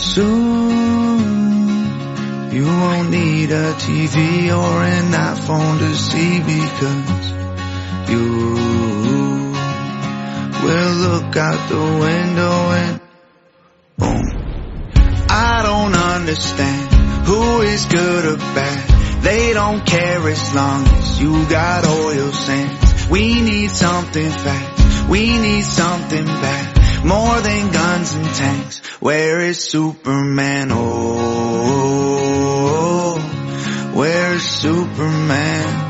Soon you won't need a TV or an iPhone to see, because you will look out the window and boom. I don't understand who is good or bad. They don't care as long as you got oil sands. We need something fast, we need something bad, more than guns and tanks. Where is Superman? Oh, where is Superman?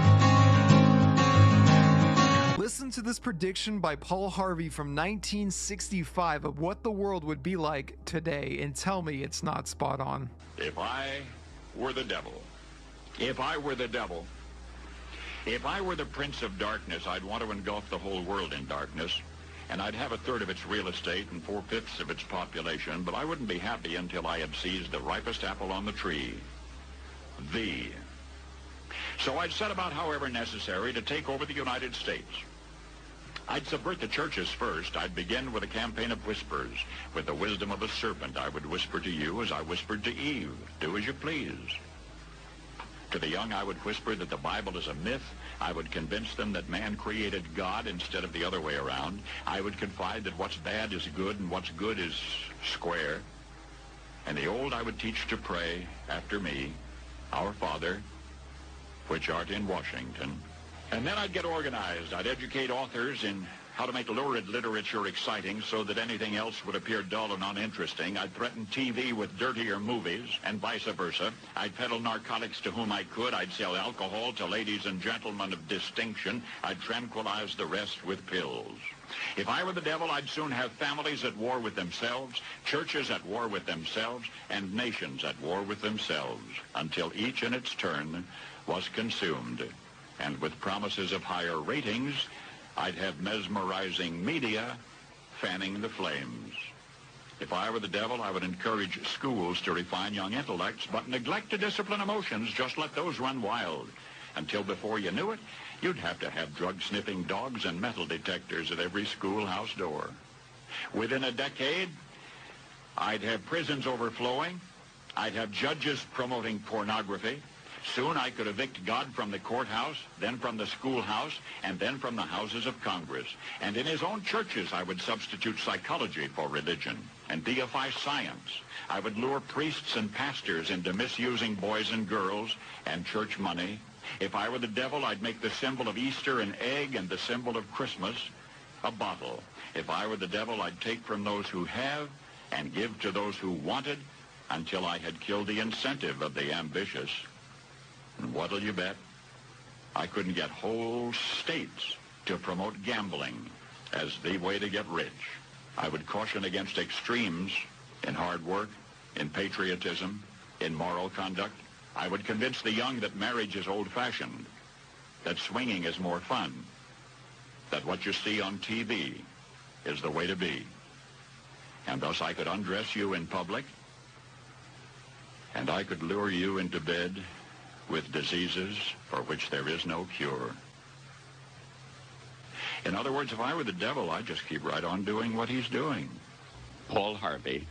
Listen to this prediction by Paul Harvey from 1965 of what the world would be like today, and tell me it's not spot on. If I were the devil, if I were the devil, if I were the prince of darkness, I'd want to engulf the whole world in darkness, and I'd have 1/3 of its real estate and 4/5 of its population, but I wouldn't be happy until I had seized the ripest apple on the tree, thee. So I'd set about, however necessary, to take over the United States. I'd subvert the churches first. I'd begin with a campaign of whispers. With the wisdom of a serpent, I would whisper to you as I whispered to Eve, do as you please. To the young, I would whisper that the Bible is a myth. I would convince them that man created God instead of the other way around. I would confide that what's bad is good and what's good is square. And the old, I would teach to pray after me, Our Father, which art in Washington. And then I'd get organized. I'd educate authors in how to make lurid literature exciting so that anything else would appear dull and uninteresting. I'd threaten TV with dirtier movies and vice versa. I'd peddle narcotics to whom I could. I'd sell alcohol to ladies and gentlemen of distinction. I'd tranquilize the rest with pills. If I were the devil, I'd soon have families at war with themselves, churches at war with themselves, and nations at war with themselves, until each in its turn was consumed. And with promises of higher ratings, I'd have mesmerizing media fanning the flames. If I were the devil, I would encourage schools to refine young intellects, but neglect to discipline emotions. Just let those run wild. Until before you knew it, you'd have to have drug-sniffing dogs and metal detectors at every schoolhouse door. Within a decade, I'd have prisons overflowing. I'd have judges promoting pornography. Soon I could evict God from the courthouse, then from the schoolhouse, and then from the houses of Congress. And in his own churches, I would substitute psychology for religion and deify science. I would lure priests and pastors into misusing boys and girls and church money. If I were the devil, I'd make the symbol of Easter an egg and the symbol of Christmas a bottle. If I were the devil, I'd take from those who have and give to those who wanted until I had killed the incentive of the ambitious. And what'll you bet? I couldn't get whole states to promote gambling as the way to get rich. I would caution against extremes in hard work, in patriotism, in moral conduct. I would convince the young that marriage is old-fashioned, that swinging is more fun, that what you see on TV is the way to be. And thus I could undress you in public, and I could lure you into bed with diseases for which there is no cure. In other words, if I were the devil, I'd just keep right on doing what he's doing. Paul Harvey.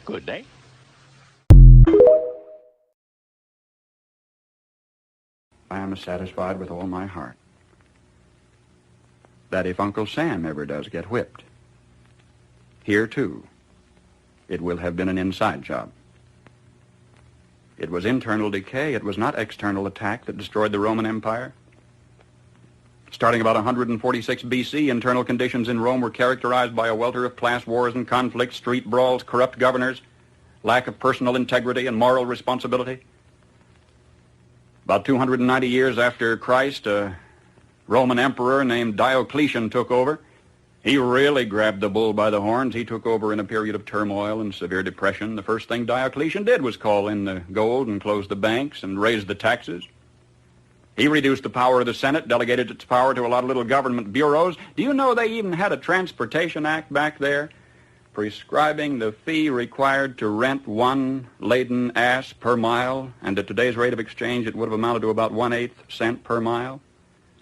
Good day. I am satisfied with all my heart that if Uncle Sam ever does get whipped, here too, it will have been an inside job. It was internal decay. It was not external attack that destroyed the Roman Empire. Starting about 146 BC, internal conditions in Rome were characterized by a welter of class wars and conflicts, street brawls, corrupt governors, lack of personal integrity and moral responsibility. About 290 years after Christ, a Roman emperor named Diocletian took over. He really grabbed the bull by the horns. He took over in a period of turmoil and severe depression. The first thing Diocletian did was call in the gold and close the banks and raise the taxes. He reduced the power of the Senate, delegated its power to a lot of little government bureaus. Do you know they even had a Transportation Act back there prescribing the fee required to rent one laden ass per mile? And at today's rate of exchange, it would have amounted to about 1/8 cent per mile,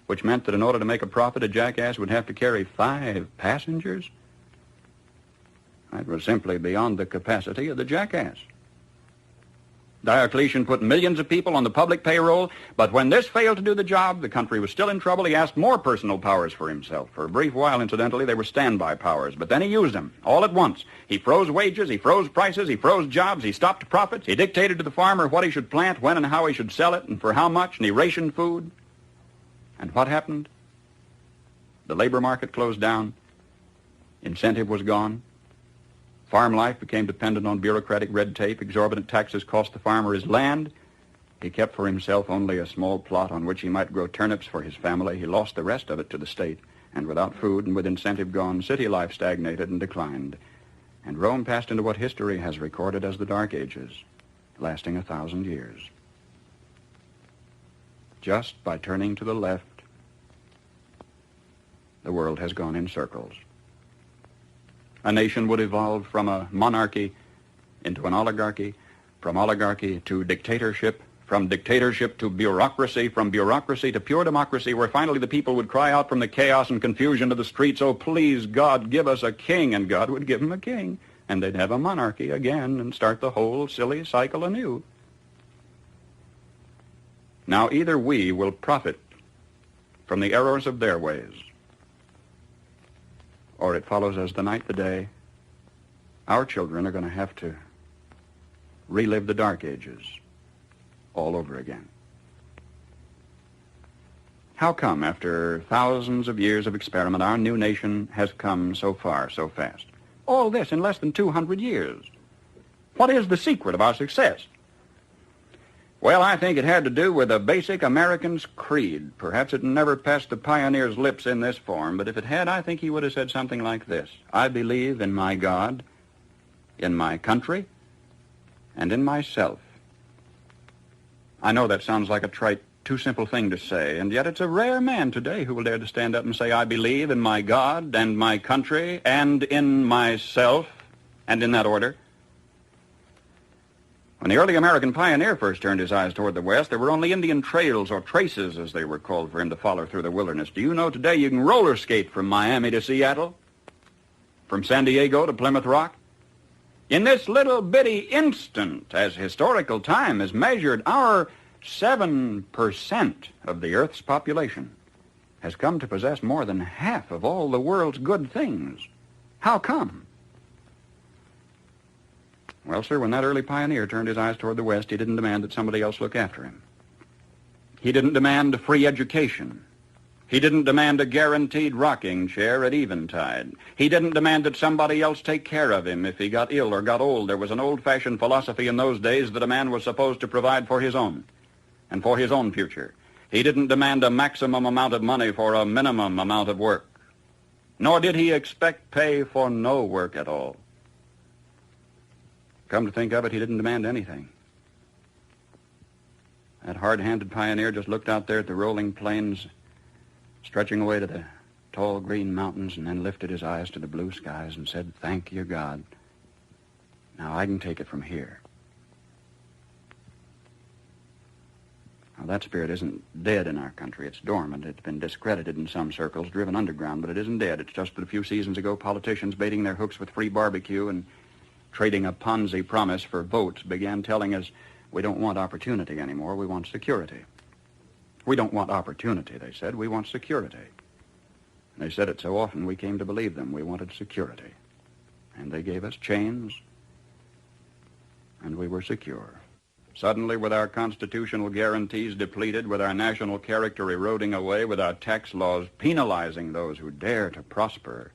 which meant that in order to make a profit, a jackass would have to carry 5 passengers. That was simply beyond the capacity of the jackass. Diocletian put millions of people on the public payroll, but when this failed to do the job, the country was still in trouble. He asked more personal powers for himself. For a brief while, incidentally, they were standby powers, but then he used them all at once. He froze wages, he froze prices, he froze jobs, he stopped profits, he dictated to the farmer what he should plant, when and how he should sell it, and for how much, and he rationed food. And what happened? The labor market closed down. Incentive was gone. Farm life became dependent on bureaucratic red tape. Exorbitant taxes cost the farmer his land. He kept for himself only a small plot on which he might grow turnips for his family. He lost the rest of it to the state. And without food and with incentive gone, city life stagnated and declined. And Rome passed into what history has recorded as the Dark Ages, lasting 1,000 years. Just by turning to the left, the world has gone in circles. A nation would evolve from a monarchy into an oligarchy, from oligarchy to dictatorship, from dictatorship to bureaucracy, from bureaucracy to pure democracy, where finally the people would cry out from the chaos and confusion of the streets, "Oh, please, God, give us a king," and God would give them a king, and they'd have a monarchy again and start the whole silly cycle anew. Now, either we will profit from the errors of their ways, or it follows as the night the day, our children are going to have to relive the Dark Ages all over again. How come, after thousands of years of experiment, our new nation has come so far so fast? All this in less than 200 years. What is the secret of our success? Well, I think it had to do with a basic American's creed. Perhaps it never passed the pioneer's lips in this form, but if it had, I think he would have said something like this: I believe in my God, in my country, and in myself. I know that sounds like a trite, too simple thing to say, and yet it's a rare man today who will dare to stand up and say, I believe in my God and my country and in myself, and in that order. When the early American pioneer first turned his eyes toward the west, there were only Indian trails, or traces as they were called, for him to follow through the wilderness. Do you know today you can roller skate from Miami to Seattle? From San Diego to Plymouth Rock? In this little bitty instant, as historical time is measured, our 7% of the Earth's population has come to possess more than half of all the world's good things. How come? Well, sir, when that early pioneer turned his eyes toward the west, he didn't demand that somebody else look after him. He didn't demand a free education. He didn't demand a guaranteed rocking chair at eventide. He didn't demand that somebody else take care of him if he got ill or got old. There was an old-fashioned philosophy in those days that a man was supposed to provide for his own and for his own future. He didn't demand a maximum amount of money for a minimum amount of work. Nor did he expect pay for no work at all. Come to think of it, he didn't demand anything. That hard-handed pioneer just looked out there at the rolling plains, stretching away to the tall green mountains, and then lifted his eyes to the blue skies and said, "Thank you, God. Now I can take it from here." Now, that spirit isn't dead in our country. It's dormant. It's been discredited in some circles, driven underground, but it isn't dead. It's just that a few seasons ago, politicians baiting their hooks with free barbecue and trading a Ponzi promise for votes began telling us we don't want opportunity anymore, we want security. We don't want opportunity, they said, we want security. They said it so often we came to believe them. We wanted security. And they gave us chains, and we were secure. Suddenly, with our constitutional guarantees depleted, with our national character eroding away, with our tax laws penalizing those who dare to prosper,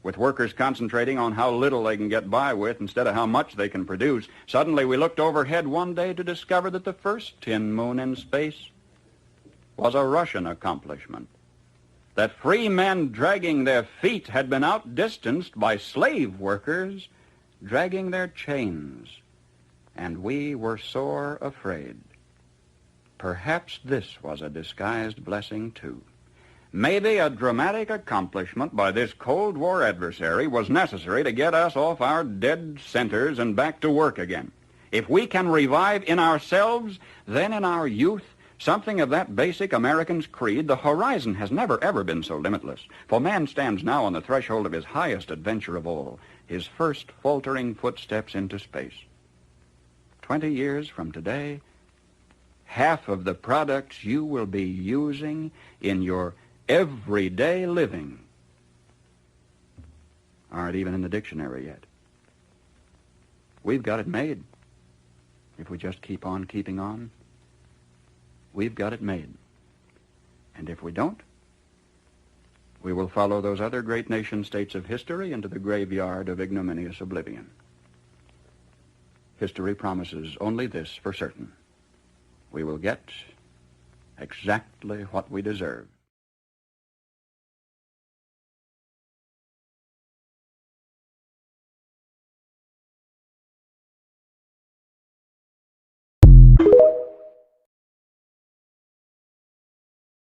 with workers concentrating on how little they can get by with instead of how much they can produce, suddenly we looked overhead one day to discover that the first tin moon in space was a Russian accomplishment. That free men dragging their feet had been outdistanced by slave workers dragging their chains. And we were sore afraid. Perhaps this was a disguised blessing, too. Maybe a dramatic accomplishment by this Cold War adversary was necessary to get us off our dead centers and back to work again. If we can revive in ourselves, then in our youth, Something of that basic American's creed, the horizon has never, ever been so limitless. For man stands now on the threshold of his highest adventure of all, his first faltering footsteps into space. 20 years from today, half of the products you will be using in your everyday living aren't even in the dictionary yet. We've got it made. If we just keep on keeping on, we've got it made. And if we don't, we will follow those other great nation-states of history into the graveyard of ignominious oblivion. History promises only this for certain. We will get exactly what we deserve.